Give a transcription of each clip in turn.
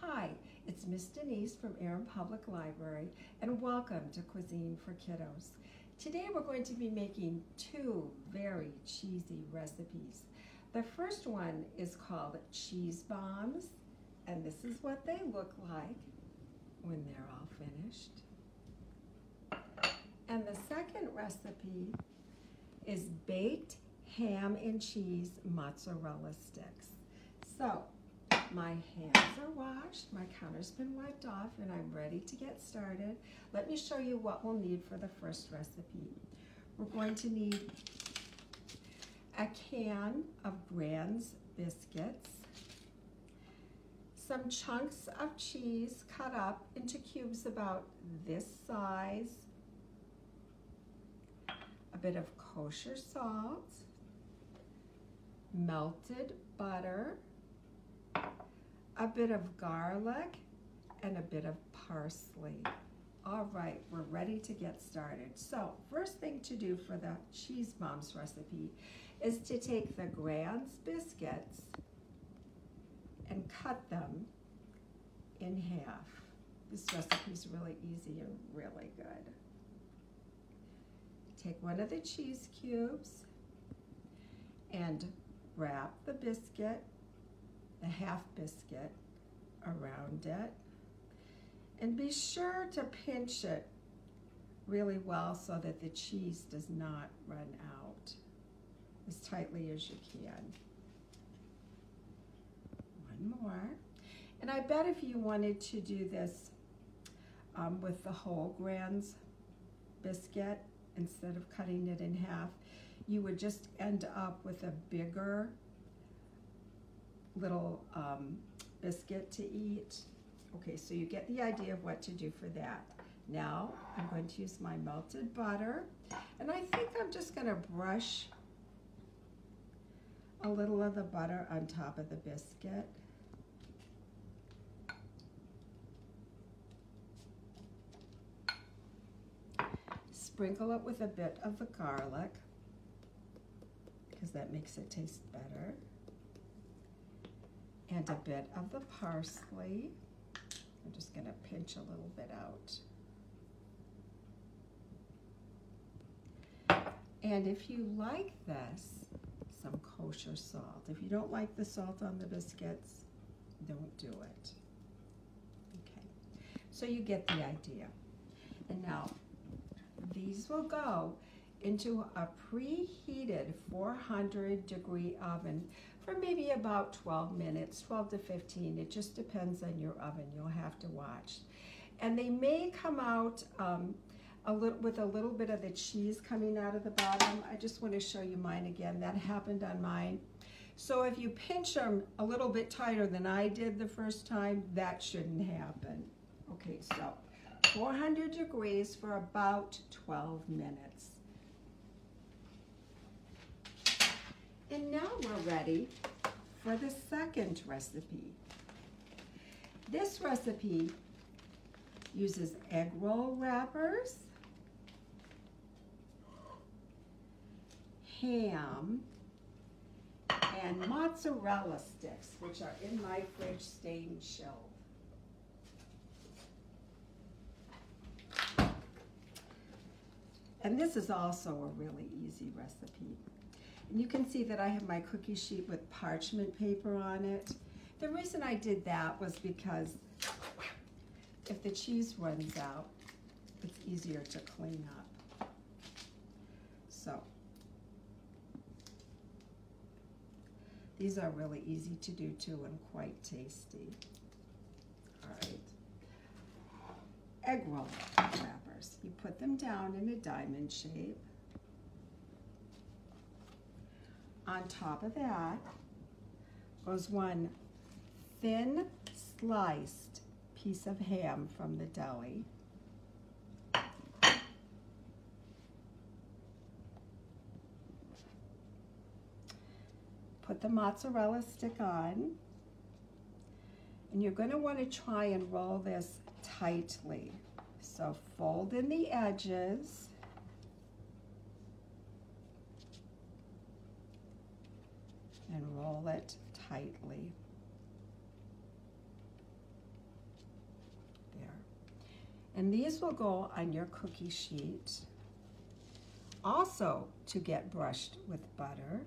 Hi, it's Miss Denise from Erin Public Library, and welcome to Cuisine for Kiddos. Today we're going to be making two very cheesy recipes. The first one is called cheese bombs, and this is what they look like when they're all finished. And the second recipe is baked ham and cheese mozzarella sticks. So, my hands are washed, my counter's been wiped off, and I'm ready to get started. Let me show you what we'll need for the first recipe. We're going to need a can of Grand's biscuits, some chunks of cheese cut up into cubes about this size, a bit of kosher salt, melted butter, a bit of garlic, and a bit of parsley. All right, we're ready to get started. So, first thing to do for the cheese bombs recipe is to take the Grand's biscuits and cut them in half. This recipe is really easy and really good. Take one of the cheese cubes and wrap the biscuit, the half biscuit, around it, and be sure to pinch it really well so that the cheese does not run out, as tightly as you can. One more. And I bet if you wanted to do this with the whole Grand's biscuit, instead of cutting it in half, you would just end up with a bigger little biscuit to eat. Okay, so you get the idea of what to do for that. Now I'm going to use my melted butter, and I think I'm just going to brush a little of the butter on top of the biscuit. Sprinkle it with a bit of the garlic, because that makes it taste better, and a bit of the parsley. I'm just going to pinch a little bit out. And if you like this, some kosher salt. If you don't like the salt on the biscuits, don't do it. Okay, so you get the idea. And now, these will go into a preheated 400-degree oven for maybe about 12 minutes, 12 to 15. It just depends on your oven. You'll have to watch. And they may come out with a little bit of the cheese coming out of the bottom. I just want to show you mine again. That happened on mine. So if you pinch them a little bit tighter than I did the first time, that shouldn't happen. Okay, so 400 degrees for about 12 minutes. And now we're ready for the second recipe. This recipe uses egg roll wrappers, ham, and mozzarella sticks, which are in my fridge staying chilled. And this is also a really easy recipe. And you can see that I have my cookie sheet with parchment paper on it. The reason I did that was because if the cheese runs out, it's easier to clean up. So, these are really easy to do too and quite tasty. All right. Egg roll wrappers. You put them down in a diamond shape. On top of that goes one thin sliced piece of ham from the deli. Put the mozzarella stick on, and you're going to want to try and roll this tightly. So fold in the edges and roll it tightly. And these will go on your cookie sheet. Also to get brushed with butter.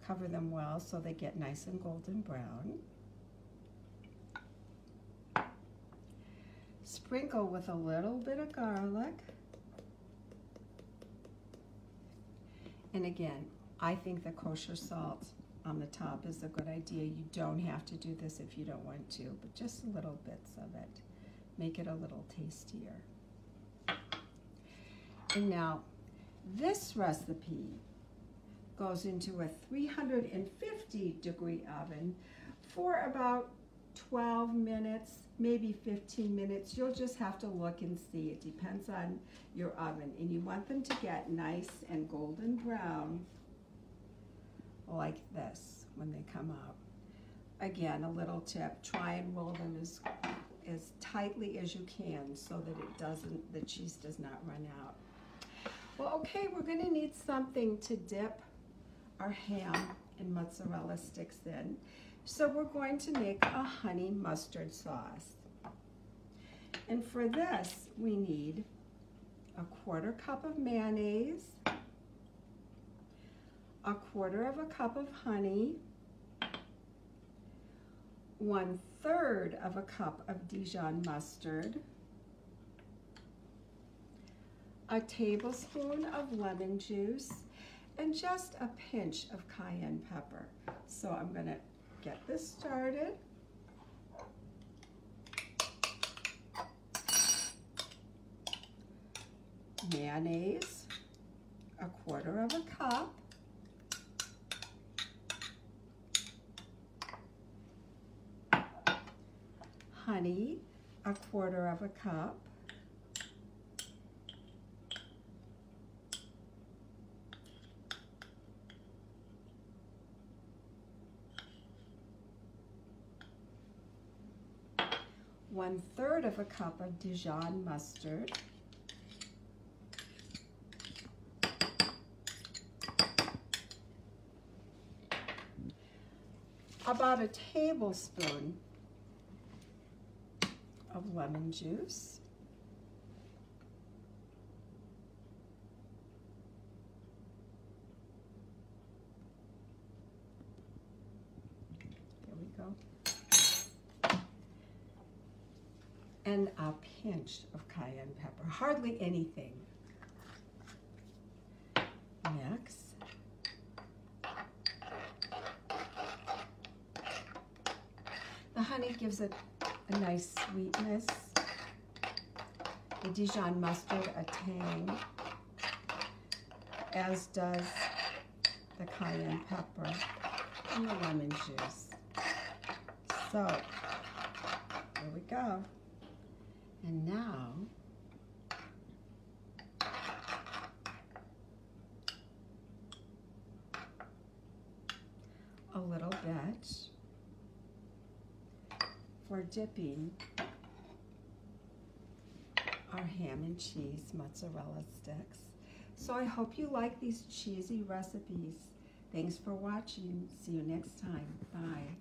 Cover them well so they get nice and golden brown. Sprinkle with a little bit of garlic. And again, I think the kosher salt on the top is a good idea. You don't have to do this if you don't want to, but just little bits of it. Make it a little tastier. And now, this recipe goes into a 350-degree oven for about 12 minutes, maybe 15 minutes. You'll just have to look and see. It depends on your oven. And you want them to get nice and golden brown like this when they come out. Again, a little tip, try and roll them as tightly as you can so that the cheese does not run out. Well, okay, we're gonna need something to dip our ham and mozzarella sticks in. So we're going to make a honey mustard sauce. And for this, we need a 1/4 cup of mayonnaise, a 1/4 cup of honey, 1/3 cup of Dijon mustard, a tablespoon of lemon juice, and just a pinch of cayenne pepper. So I'm gonna get this started. Mayonnaise, a 1/4 cup. Honey, a 1/4 cup. One-third of a cup of Dijon mustard. About a tablespoon of lemon juice. There we go. And a pinch of cayenne pepper, hardly anything. Next, the honey gives it a nice sweetness. The Dijon mustard, a tang, as does the cayenne pepper and the lemon juice. So, there we go. And now, a little bit for dipping our ham and cheese mozzarella sticks. So I hope you like these cheesy recipes. Thanks for watching. See you next time. Bye.